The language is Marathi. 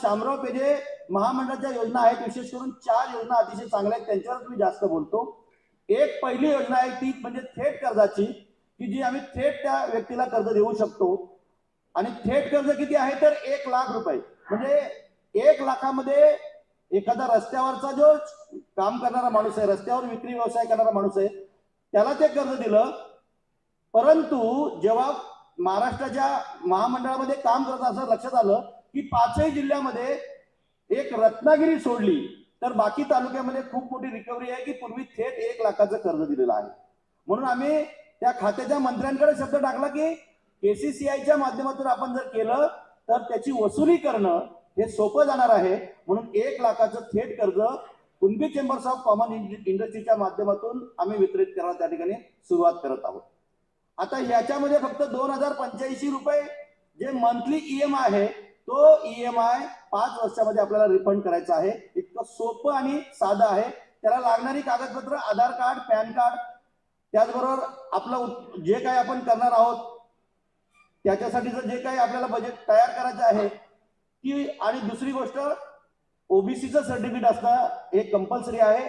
शामराव पेजे महामंडळाच्या योजना आहेत, विशेष करून 4 योजना अतिशय चांगल्या आहेत, त्यांच्यावर मी जास्त बोलतो। एक पहिली योजना आहे ती म्हणजे थेट कर्जाची, की जी आम्ही थेट त्या व्यक्तीला कर्ज देऊ शकतो। आणि थेट कर्ज किती आहे तर 1 लाख रुपये, म्हणजे 1 लाखामध्ये एखादा रस्त्यावरचा जो काम करणारा माणूस आहे, रस्त्यावर विक्री व्यवसाय करणारा माणूस आहे, त्याला ते कर्ज दिलं। परंतु जेव्हा महाराष्ट्राच्या महामंडळामध्ये काम करत असं लक्षात आलं की 5ही जिल्ह्यामध्ये एक रत्नागिरी सोडली तर बाकी तालुक्यामध्ये खूप मोठी रिकव्हरी आहे की पूर्वी थेट 1 लाखाचं कर्ज दिलेलं आहे। म्हणून आम्ही त्या खात्याच्या मंत्र्यांकडे शब्द टाकला की केसीसीआयच्या माध्यमातून आपण जर केलं तर त्याची वसुली करणं हे सोपं जाणार आहे। म्हणून 1 लाखाचं थेट कर्ज कुणबी चेंबर्स ऑफ कॉमन इंडस्ट्रीच्या माध्यमातून आम्ही वितरित करायला त्या ठिकाणी सुरुवात करत आहोत। आता याच्यामध्ये फक्त 2085 रुपये जे मंथली ईएमआय आहे तो ईएमआय 5 वर्षामध्ये आपल्याला रिफंड करायचा आहे। इतकं सोपं आणि साधं आहे। त्याला लागणारी कागदपत्र आधार कार्ड, पॅन कार्ड, त्याचबरोबर आपलं जे काही आपण करणार आहोत त्याच्यासाठीचं जे काही आपल्याला बजेट तयार करायचं आहे ती, आणि दुसरी गोष्ट ओबीसीचं सर्टिफिकेट असणं हे कंपल्सरी आहे।